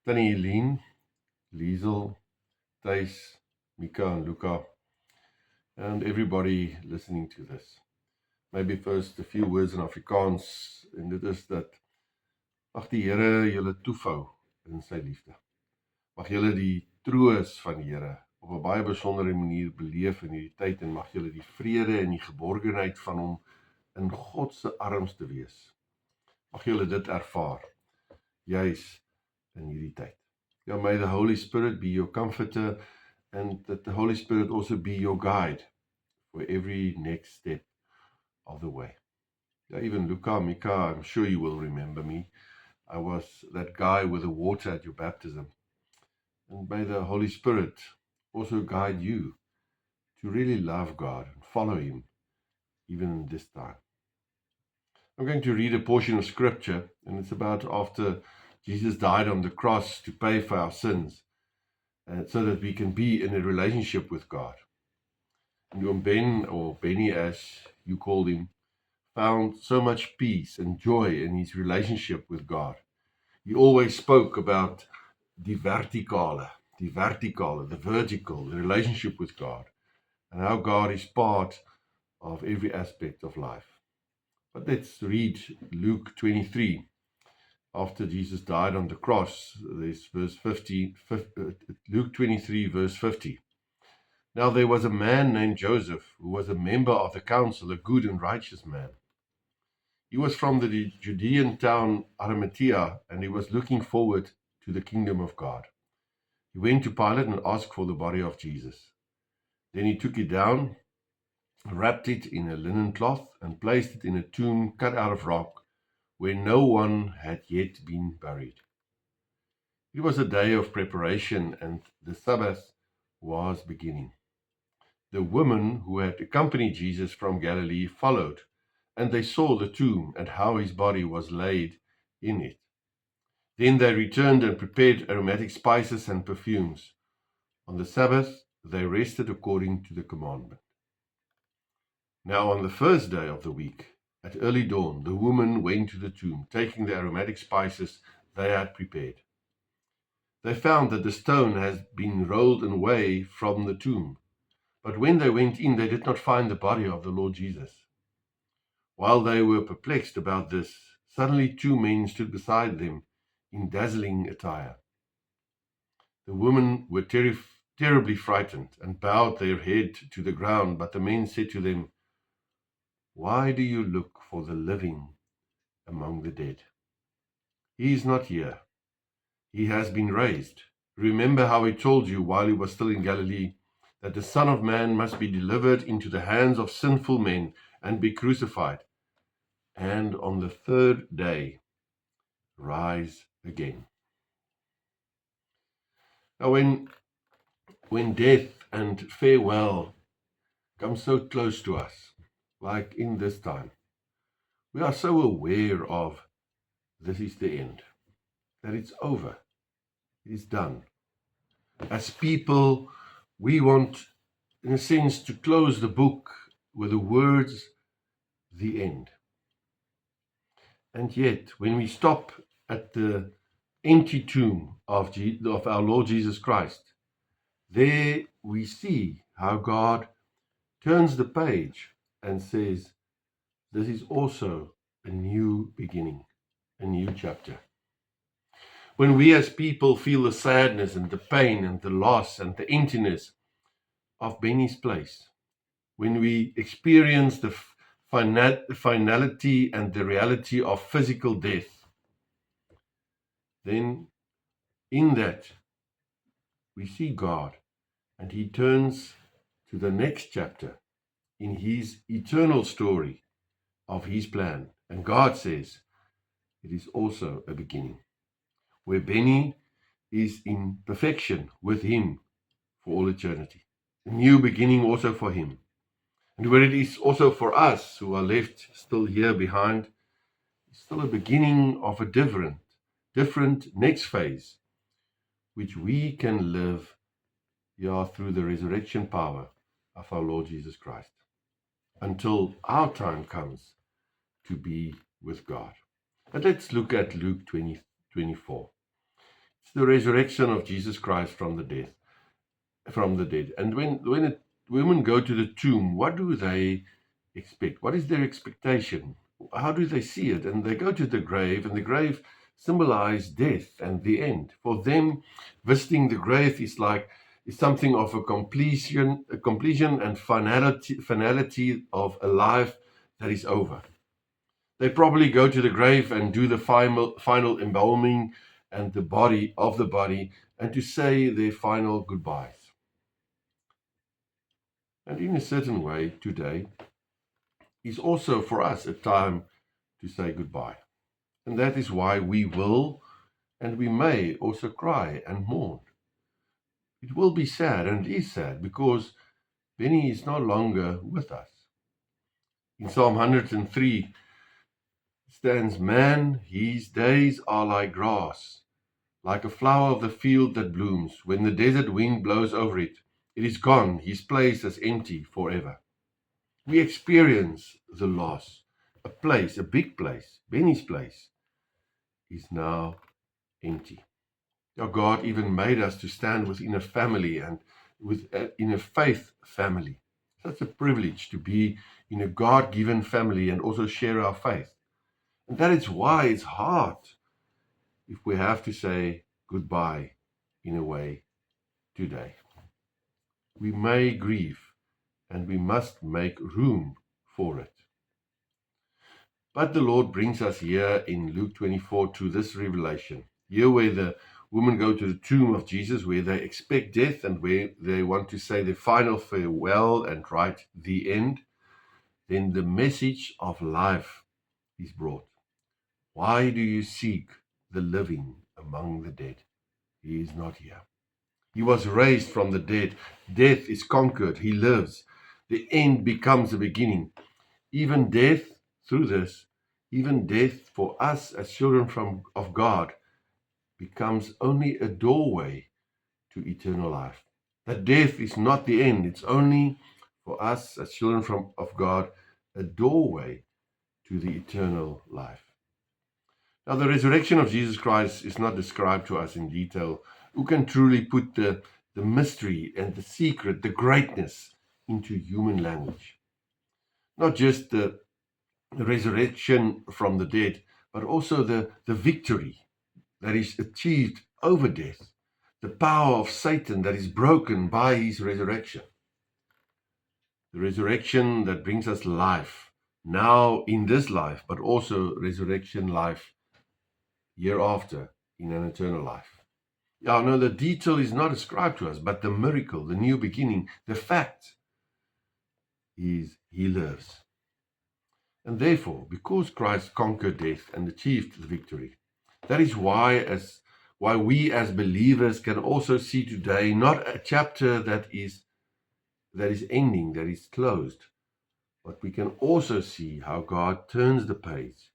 Tannie Eileen, Liesel, Thijs, Mika and Luca, and everybody listening to this. Maybe first a few words in Afrikaans, en dit is dat mag die Here julle toevou in sy liefde. Mag julle die troos van die Here op 'n baie besondere manier beleef in hierdie tyd en mag julle die vrede en die geborgenheid van hom in God se arms te wees. Mag julle dit ervaar, juis in hierdie tyd. Yeah, may the Holy Spirit be your comforter and that the Holy Spirit also be your guide for every next step of the way. Yeah, even Luca, Mika, I'm sure you will remember me. I was that guy with the water at your baptism. And may the Holy Spirit also guide you to really love God and follow Him, even in this time. I'm going to read a portion of Scripture, and it's about after Jesus died on the cross to pay for our sins, so that we can be in a relationship with God. And Ben, or Benny as you called him, found so much peace and joy in his relationship with God. He always spoke about the vertical, the vertical, the relationship with God, and how God is part of every aspect of life. But let's read Luke 23. After Jesus died on the cross, there's verse 50, Luke 23, verse 50. Now there was a man named Joseph, who was a member of the council, a good and righteous man. He was from the Judean town Arimathea, and he was looking forward to the kingdom of God. He went to Pilate and asked for the body of Jesus. Then he took it down, wrapped it in a linen cloth, and placed it in a tomb cut out of rock, where no one had yet been buried. It was a day of preparation, and the Sabbath was beginning. The women who had accompanied Jesus from Galilee followed, and they saw the tomb and how his body was laid in it. Then they returned and prepared aromatic spices and perfumes. On the Sabbath they rested according to the commandment. Now on the first day of the week, at early dawn, the women went to the tomb, taking the aromatic spices they had prepared. They found that the stone had been rolled away from the tomb. But when they went in, they did not find the body of the Lord Jesus. While they were perplexed about this, suddenly two men stood beside them in dazzling attire. The women were terribly frightened and bowed their head to the ground, but the men said to them, "Why do you look for the living among the dead? He is not here. He has been raised. Remember how he told you while he was still in Galilee, that the Son of Man must be delivered into the hands of sinful men and be crucified, and on the third day rise again." Now when death and farewell come so close to us, like in this time, we are so aware of this is the end, that it's over, it's done. As people, we want, in a sense, to close the book with the words, the end. And yet, when we stop at the empty tomb of our Lord Jesus Christ, there we see how God turns the page and says, this is also a new beginning, a new chapter. When we as people feel the sadness and the pain and the loss and the emptiness of Benny's place, when we experience the finality and the reality of physical death, then in that we see God, and He turns to the next chapter in His eternal story of His plan. And God says, it is also a beginning, where Benny is in perfection with Him for all eternity. A new beginning also for him. And where it is also for us who are left still here behind, it's still a beginning of a different next phase, which we can live through the resurrection power of our Lord Jesus Christ, until our time comes to be with God. But let's look at Luke 20:24. It's the resurrection of Jesus Christ from the dead. And when women go to the tomb, what do they expect? What is their expectation? How do they see it? And they go to the grave, and the grave symbolizes death and the end. For them, visiting the grave is something of a completion and finality of a life that is over. They probably go to the grave and do the final embalming and the body, and to say their final goodbyes. And in a certain way, today is also for us a time to say goodbye. And that is why we will and we may also cry and mourn. It will be sad, and it is sad, because Benny is no longer with us. In Psalm 103 stands, "Man, his days are like grass, like a flower of the field that blooms. When the desert wind blows over it, it is gone, his place is empty forever." We experience the loss. A place, a big place, Benny's place, is now empty. Now God even made us to stand within a family and in a faith family. Such a privilege to be in a God-given family and also share our faith. And that is why it's hard if we have to say goodbye in a way today. We may grieve, and we must make room for it. But the Lord brings us here in Luke 24 to this revelation. Here where the women go to the tomb of Jesus, where they expect death and where they want to say the final farewell and write the end, then the message of life is brought. Why do you seek the living among the dead? He is not here. He was raised from the dead. Death is conquered. He lives. The end becomes the beginning. Even death, through this, even death for us as children of God becomes only a doorway to eternal life. That death is not the end. It's only for us as children of God a doorway to the eternal life. Now, the resurrection of Jesus Christ is not described to us in detail. Who can truly put the mystery and the secret, the greatness into human language? Not just the resurrection from the dead, but also the victory that is achieved over death, the power of Satan that is broken by his resurrection. The resurrection that brings us life, now in this life, but also resurrection life hereafter in an eternal life. Yeah, no, the detail is not ascribed to us, but the miracle, the new beginning, the fact is he lives. And therefore, because Christ conquered death and achieved the victory, that is why we as believers can also see today not a chapter that is ending, that is closed, but we can also see how God turns the page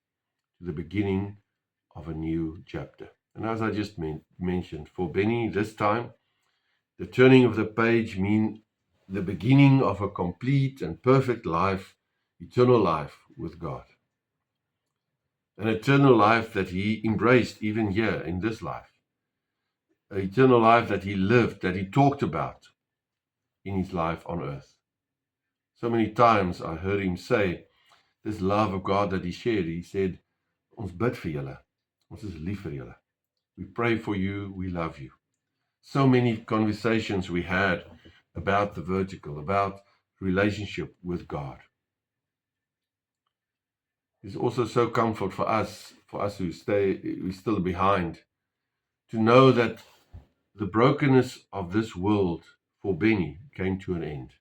to the beginning of a new chapter. And as I just mentioned, for Benny this time, the turning of the page means the beginning of a complete and perfect life, eternal life with God. An eternal life that he embraced even here in this life. An eternal life that he lived, that he talked about in his life on earth. So many times I heard him say, this love of God that he shared, he said, ons bid vir julle, ons is lief vir julle. We pray for you, we love you. So many conversations we had about the vertical, about relationship with God. It's also so comfort for us who still behind, to know that the brokenness of this world for Benny came to an end,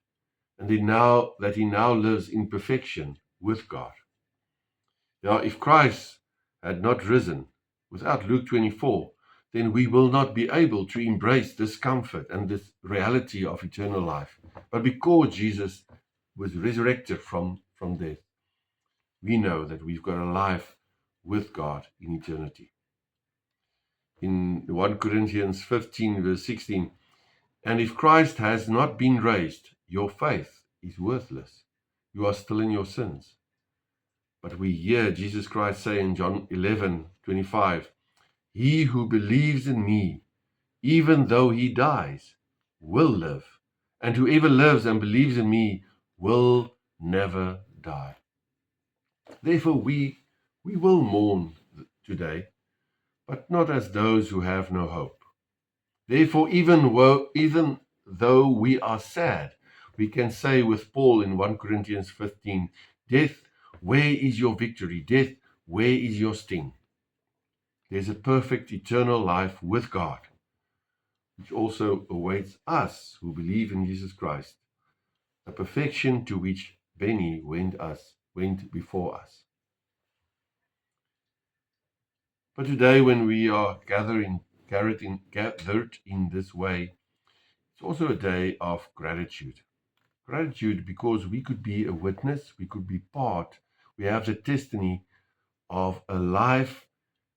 and he now lives in perfection with God. Now, if Christ had not risen without Luke 24, then we will not be able to embrace this comfort and this reality of eternal life. But because Jesus was resurrected from death, we know that we've got a life with God in eternity. In 1 Corinthians 15, verse 16, and if Christ has not been raised, your faith is worthless. You are still in your sins. But we hear Jesus Christ say in John 11:25, He who believes in me, even though he dies, will live. And whoever lives and believes in me will never die. Therefore, we will mourn today, but not as those who have no hope. Therefore, even though we are sad, we can say with Paul in 1 Corinthians 15, Death, where is your victory? Death, where is your sting? There's a perfect eternal life with God, which also awaits us who believe in Jesus Christ, a perfection to which Benny went before us. But today, when we are gathered in this way, it's also a day of gratitude. Gratitude because we could be a witness, we could be part, we have the testimony of a life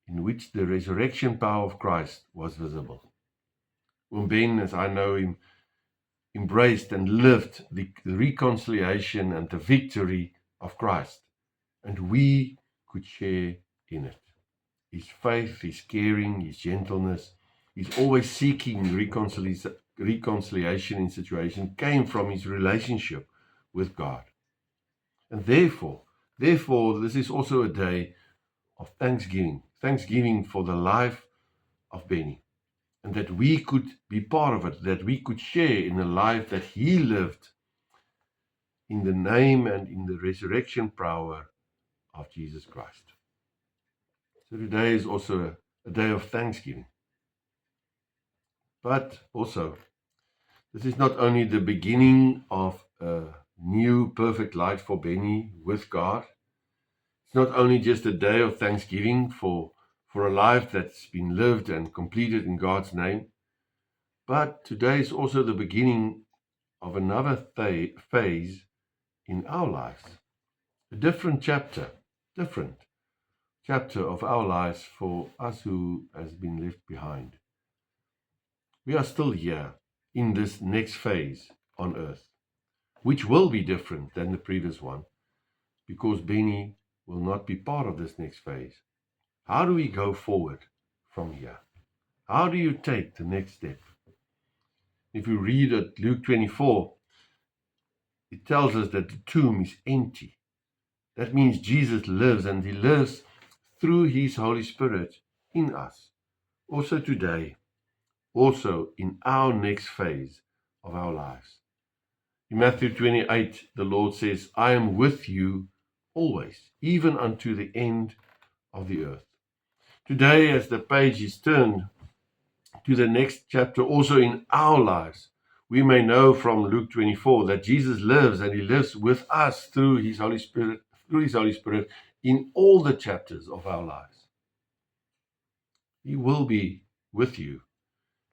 in which the resurrection power of Christ was visible. When Ben, as I know him, embraced and lived the reconciliation and the victory of Christ, and we could share in it. His faith, his caring, his gentleness, his always seeking reconciliation in situations came from his relationship with God. And therefore, this is also a day of thanksgiving for the life of Benny, and that we could be part of it, that we could share in the life that he lived in the name and in the resurrection power of Jesus Christ. So today is also a day of thanksgiving. But also, this is not only the beginning of a new perfect life for Benny with God. It's not only just a day of thanksgiving for a life that's been lived and completed in God's name, but today is also the beginning of another phase in our lives. A different chapter of our lives for us who has been left behind. We are still here in this next phase on earth, which will be different than the previous one, because Benny will not be part of this next phase. How do we go forward from here? How do you take the next step? If you read at Luke 24, it tells us that the tomb is empty. That means Jesus lives, and he lives through his Holy Spirit in us. Also today, also in our next phase of our lives. In Matthew 28, the Lord says, I am with you always, even unto the end of the earth. Today, as the page is turned to the next chapter, also in our lives, we may know from Luke 24 that Jesus lives, and he lives with us through his Holy Spirit, in all the chapters of our lives. He will be with you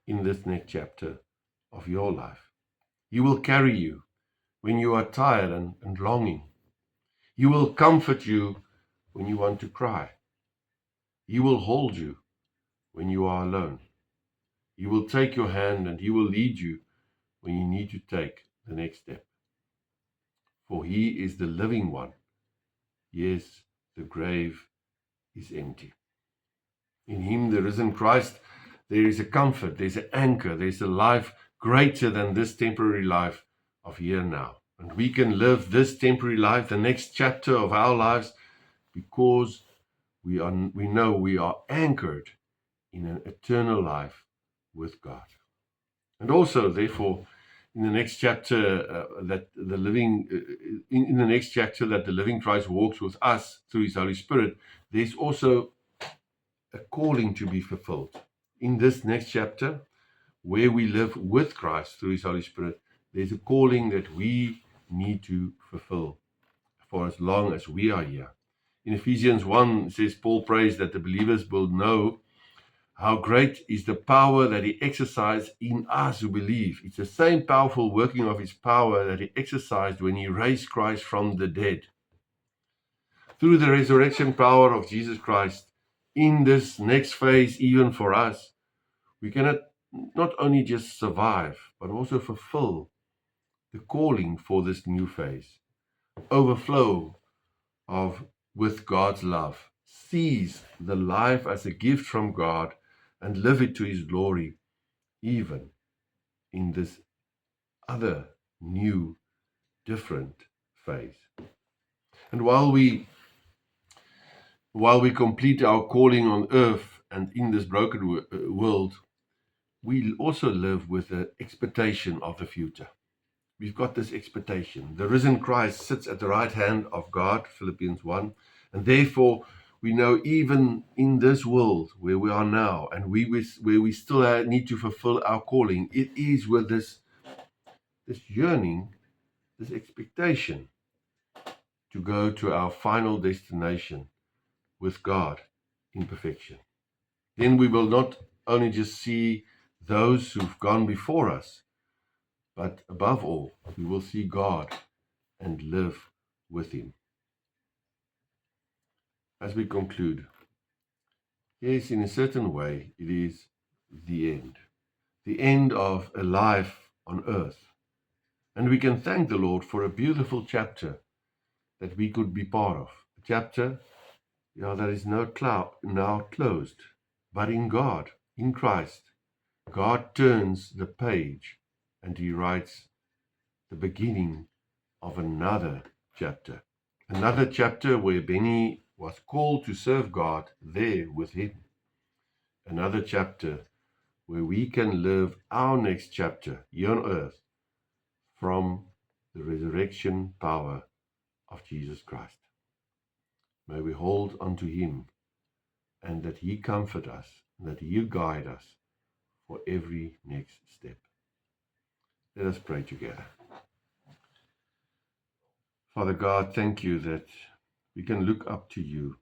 in this next chapter of your life. He will carry you when you are tired and longing. He will comfort you when you want to cry. He will hold you when you are alone. He will take your hand, and he will lead you when you need to take the next step. For he is the living one. Yes, the grave is empty. In him, the risen Christ, there is a comfort, there's an anchor, there's a life greater than this temporary life of here and now. And we can live this temporary life, the next chapter of our lives, because we know we are anchored in an eternal life with God. And also, therefore, in the next chapter that the living Christ walks with us through his Holy Spirit, there's also a calling to be fulfilled. In this next chapter, where we live with Christ through his Holy Spirit, there's a calling that we need to fulfill for as long as we are here. In Ephesians 1, it says, Paul prays that the believers will know how great is the power that he exercised in us who believe. It's the same powerful working of his power that he exercised when he raised Christ from the dead. Through the resurrection power of Jesus Christ, in this next phase, even for us, we cannot not only just survive, but also fulfill the calling for this new phase. Overflow with God's love. Seize the life as a gift from God and live it to His glory, even in this other new, different phase. And while we complete our calling on earth and in this broken world, we also live with the expectation of the future. We've got this expectation. The risen Christ sits at the right hand of God, Philippians 1, and therefore we know even in this world where we are now and where we still need to fulfill our calling, it is with this yearning, this expectation to go to our final destination with God in perfection. Then we will not only just see those who've gone before us, but above all, we will see God and live with Him. As we conclude, yes, in a certain way, it is the end of a life on earth. And we can thank the Lord for a beautiful chapter that we could be part of. A chapter that is now closed, but in God, in Christ, God turns the page and He writes the beginning of another chapter. Another chapter where Benny was called to serve God there with Him. Another chapter where we can live our next chapter here on earth from the resurrection power of Jesus Christ. May we hold unto Him, and that He comfort us, and that He guide us for every next step. Let us pray together. Father God, thank You that we can look up to You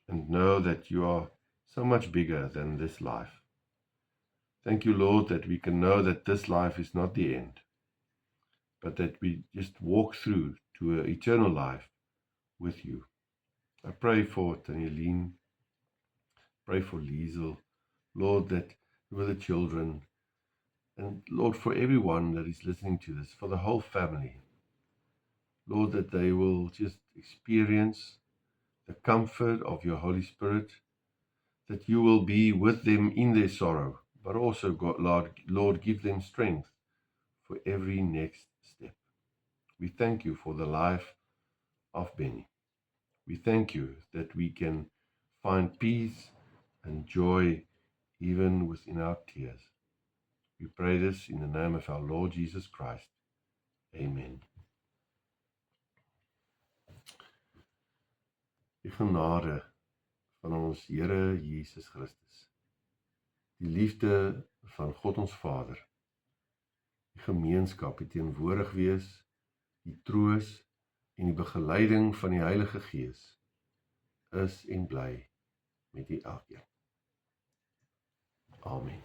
and know that You are so much bigger than this life. Thank You, Lord, that we can know that this life is not the end, but that we just walk through to an eternal life with You. I pray for Tanyaleen, pray for Liesel, Lord, that with the children, and Lord, for everyone that is listening to this, for the whole family, Lord, that they will just experience the comfort of Your Holy Spirit, that You will be with them in their sorrow, but also, God, Lord, give them strength for every next step. We thank You for the life of Benny. We thank You that we can find peace and joy even within our tears. We pray this in the name of our Lord Jesus Christ. Amen. Die genade van ons Here Jesus Christus, die liefde van God ons Vader, die gemeenskap, die teenwoordig wees, die troos en die begeleiding van die Heilige Gees is en bly met u elkeen. Amen.